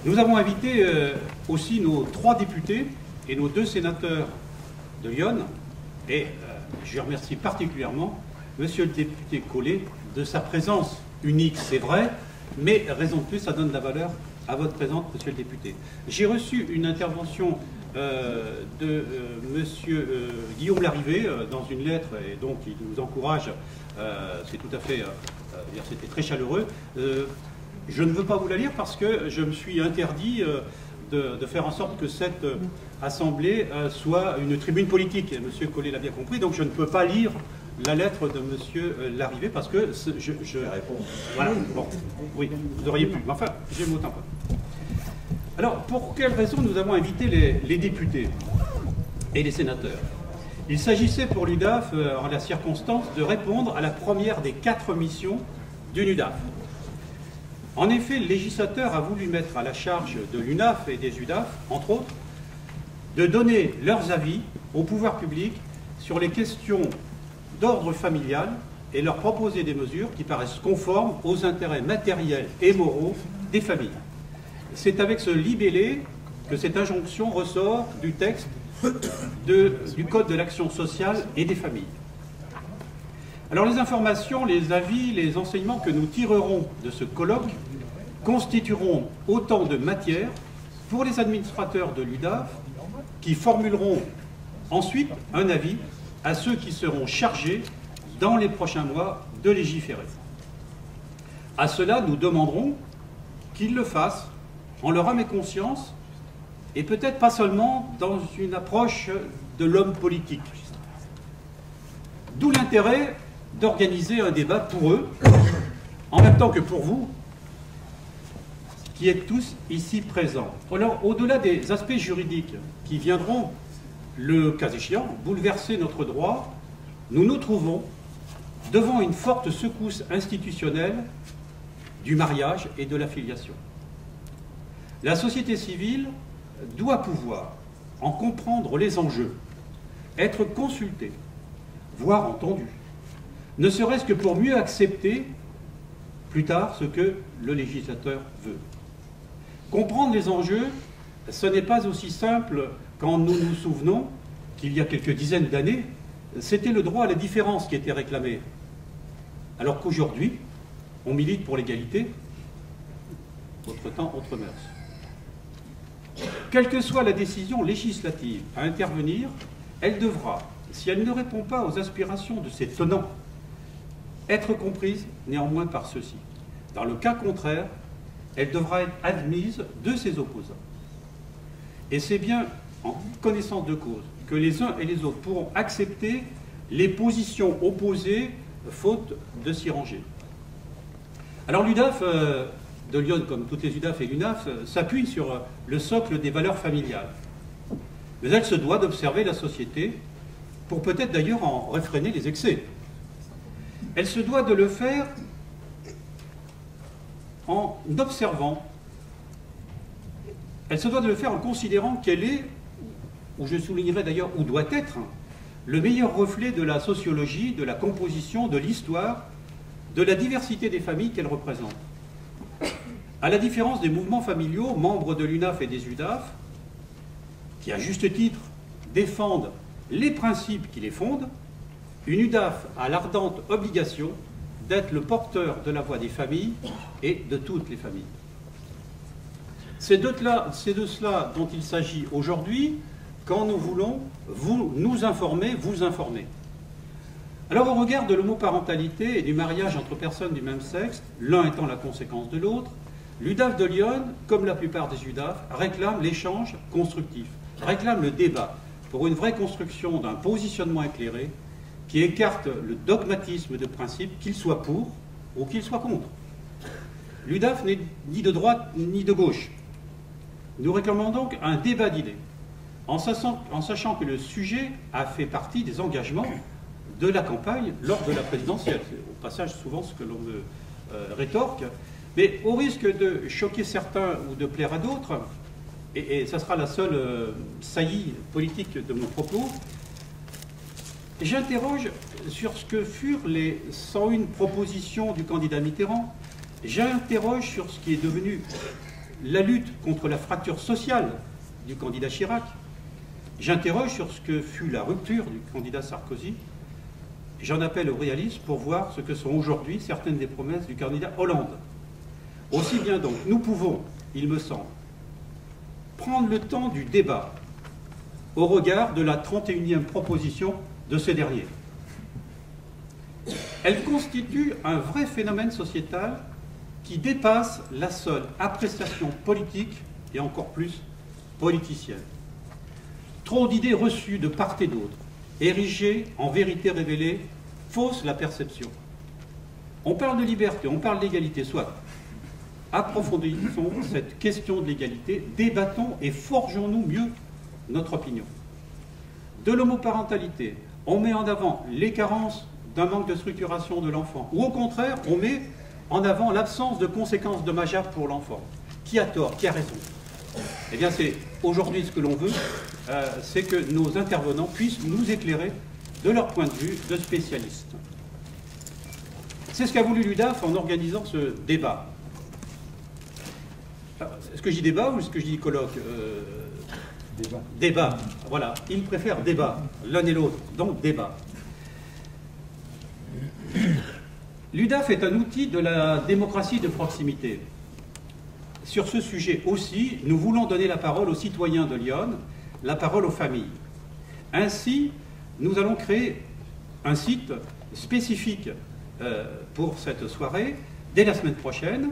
Nous avons invité aussi nos 3 députés et nos 2 sénateurs de Lyon. Et je remercie particulièrement Monsieur le député Collet de sa présence unique, c'est vrai, mais raison de plus, ça donne de la valeur à votre présence, Monsieur le député. J'ai reçu une intervention de Monsieur Guillaume Larrivé dans une lettre, et donc il nous encourage, c'est tout à fait, c'était très chaleureux. Je ne veux pas vous la lire parce que je me suis interdit de faire en sorte que cette assemblée soit une tribune politique. Et M. Collet l'a bien compris, donc je ne peux pas lire la lettre de M. Larrivé parce que je réponds. Voilà, bon, oui, vous auriez pu, mais enfin, j'ai mon temps. Alors, pour quelles raisons nous avons invité les députés et les sénateurs? Il s'agissait pour l'UDAF, en la circonstance, de répondre à la première des 4 missions d'une UDAF. En effet, le législateur a voulu mettre à la charge de l'UNAF et des UDAF, entre autres, de donner leurs avis au pouvoir public sur les questions d'ordre familial et leur proposer des mesures qui paraissent conformes aux intérêts matériels et moraux des familles. C'est avec ce libellé que cette injonction ressort du texte du Code de l'action sociale et des familles. Alors les informations, les avis, les enseignements que nous tirerons de ce colloque constitueront autant de matière pour les administrateurs de l'UDAF qui formuleront ensuite un avis à ceux qui seront chargés dans les prochains mois de légiférer. À cela, nous demanderons qu'ils le fassent en leur âme et conscience et peut-être pas seulement dans une approche de l'homme politique. D'où l'intérêt d'organiser un débat pour eux, en même temps que pour vous, qui êtes tous ici présents. Alors, au-delà des aspects juridiques qui viendront, le cas échéant, bouleverser notre droit, nous nous trouvons devant une forte secousse institutionnelle du mariage et de la filiation. La société civile doit pouvoir en comprendre les enjeux, être consultée, voire entendue, ne serait-ce que pour mieux accepter plus tard ce que le législateur veut. Comprendre les enjeux, ce n'est pas aussi simple quand nous nous souvenons qu'il y a quelques dizaines d'années, c'était le droit à la différence qui était réclamé. Alors qu'aujourd'hui, on milite pour l'égalité, autre temps, autre mœurs. Quelle que soit la décision législative à intervenir, elle devra, si elle ne répond pas aux aspirations de ses tenants, être comprise néanmoins par ceux-ci. Dans le cas contraire, elle devra être admise de ses opposants. Et c'est bien en connaissance de cause que les uns et les autres pourront accepter les positions opposées, faute de s'y ranger. Alors l'UDAF de Lyon, comme toutes les UDAF et l'UNAF, s'appuie sur le socle des valeurs familiales. Mais elle se doit d'observer la société pour peut-être d'ailleurs en réfréner les excès. Elle se doit de le faire en observant, elle se doit de le faire en considérant qu'elle est, ou je soulignerai d'ailleurs, où doit être, le meilleur reflet de la sociologie, de la composition, de l'histoire, de la diversité des familles qu'elle représente. À la différence des mouvements familiaux, membres de l'UNAF et des UDAF, qui à juste titre défendent les principes qui les fondent, une UDAF a l'ardente obligation d'être le porteur de la voix des familles et de toutes les familles. C'est de cela dont il s'agit aujourd'hui quand nous voulons nous informer, vous informer. Alors au regard de l'homoparentalité et du mariage entre personnes du même sexe, l'un étant la conséquence de l'autre, l'UDAF de Lyon, comme la plupart des UDAF, réclame l'échange constructif, réclame le débat pour une vraie construction d'un positionnement éclairé qui écarte le dogmatisme de principe, qu'il soit pour ou qu'il soit contre. L'UDAF n'est ni de droite ni de gauche. Nous réclamons donc un débat d'idées, en sachant que le sujet a fait partie des engagements de la campagne lors de la présidentielle. C'est au passage souvent ce que l'on me rétorque. Mais au risque de choquer certains ou de plaire à d'autres, et ça sera la seule saillie politique de mon propos, j'interroge sur ce que furent les 101 propositions du candidat Mitterrand, j'interroge sur ce qui est devenu la lutte contre la fracture sociale du candidat Chirac. J'interroge sur ce que fut la rupture du candidat Sarkozy. J'en appelle au réalisme pour voir ce que sont aujourd'hui certaines des promesses du candidat Hollande. Aussi bien donc, nous pouvons, il me semble, prendre le temps du débat au regard de la 31e proposition de ce dernier. Elle constitue un vrai phénomène sociétal qui dépasse la seule appréciation politique et encore plus politicienne. Trop d'idées reçues de part et d'autre, érigées en vérité révélée, faussent la perception. On parle de liberté, on parle d'égalité, soit. Approfondissons cette question de l'égalité, débattons et forgeons-nous mieux notre opinion. De l'homoparentalité, on met en avant les carences d'un manque de structuration de l'enfant, ou au contraire, on met en avant l'absence de conséquences dommageables pour l'enfant. Qui a tort, qui a raison? Eh bien, c'est aujourd'hui ce que l'on veut, c'est que nos intervenants puissent nous éclairer de leur point de vue de spécialistes. C'est ce qu'a voulu l'UDAF en organisant ce débat. Est-ce que je dis débat ou est-ce que je dis colloque? Débat. Débat, voilà. Ils préfèrent débat, l'un et l'autre, donc débat. L'UDAF est un outil de la démocratie de proximité. Sur ce sujet aussi, nous voulons donner la parole aux citoyens de Lyon, la parole aux familles. Ainsi, nous allons créer un site spécifique pour cette soirée, dès la semaine prochaine,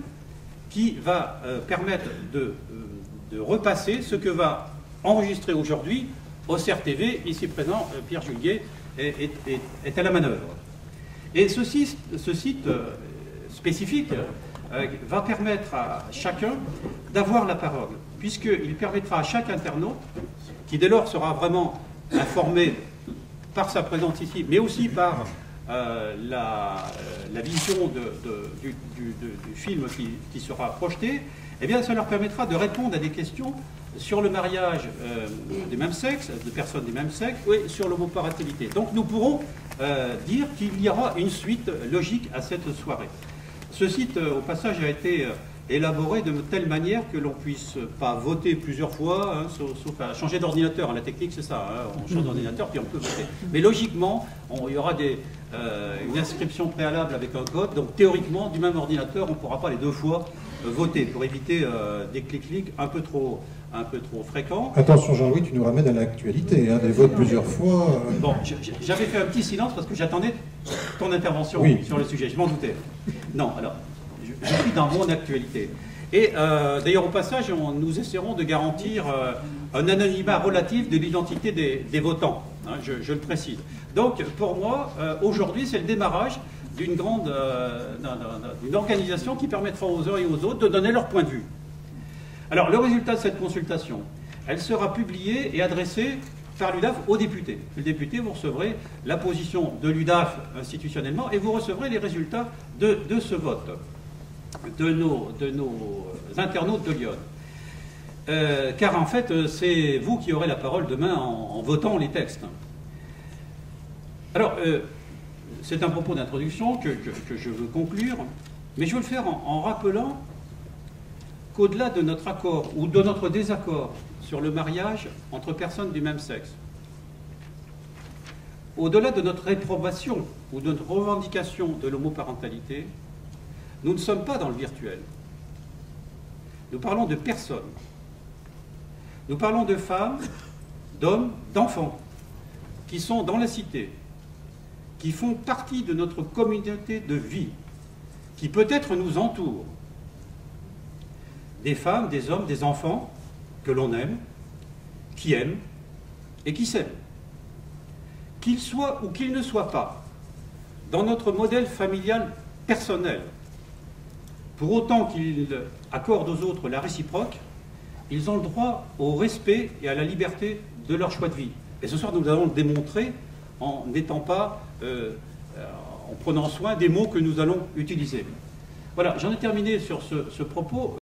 qui va permettre de repasser ce que va enregistrer aujourd'hui au CRTV. Ici présent, Pierre Julliet est à la manœuvre. Et ce site spécifique va permettre à chacun d'avoir la parole, puisqu'il permettra à chaque internaute, qui dès lors sera vraiment informé par sa présence ici, mais aussi par la vision du film qui sera projeté, eh bien, ça leur permettra de répondre à des questions sur le mariage des mêmes sexes, de personnes du même sexe, et sur l'homoparentalité. Donc nous pourrons dire qu'il y aura une suite logique à cette soirée. Ce site, au passage, a été élaboré de telle manière que l'on puisse pas voter plusieurs fois, hein, sauf à changer d'ordinateur. La technique, c'est ça, hein, on change d'ordinateur puis on peut voter. Mais logiquement, il y aura une inscription préalable avec un code, donc théoriquement, du même ordinateur, on ne pourra pas les deux fois voter, pour éviter des clics-clics un peu trop fréquents. Attention Jean-Louis, tu nous ramènes à l'actualité, hein, des votes plusieurs fois. Bon, j'avais fait un petit silence parce que j'attendais ton intervention sur le sujet, je m'en doutais. Non, alors, je suis dans mon actualité. Et d'ailleurs, au passage, nous essaierons de garantir un anonymat relatif de l'identité des votants, hein, je le précise. Donc, pour moi, aujourd'hui, c'est le démarrage d'une organisation qui permettra aux uns et aux autres de donner leur point de vue. Alors, le résultat de cette consultation, elle sera publiée et adressée par l'UDAF aux députés. Le député, vous recevrez la position de l'UDAF institutionnellement et vous recevrez les résultats de ce vote de nos internautes de Lyon. Car en fait, c'est vous qui aurez la parole demain en votant les textes. Alors, c'est un propos d'introduction que je veux conclure, mais je veux le faire en rappelant qu'au-delà de notre accord ou de notre désaccord sur le mariage entre personnes du même sexe, au-delà de notre réprobation ou de notre revendication de l'homoparentalité, nous ne sommes pas dans le virtuel. Nous parlons de personnes. Nous parlons de femmes, d'hommes, d'enfants, qui sont dans la cité, qui font partie de notre communauté de vie, qui peut-être nous entourent. Des femmes, des hommes, des enfants que l'on aime, qui aiment et qui s'aiment. Qu'ils soient ou qu'ils ne soient pas dans notre modèle familial personnel, pour autant qu'ils accordent aux autres la réciproque, ils ont le droit au respect et à la liberté de leur choix de vie. Et ce soir, nous allons le démontrer en n'étant pas, en prenant soin des mots que nous allons utiliser. Voilà, j'en ai terminé sur ce propos.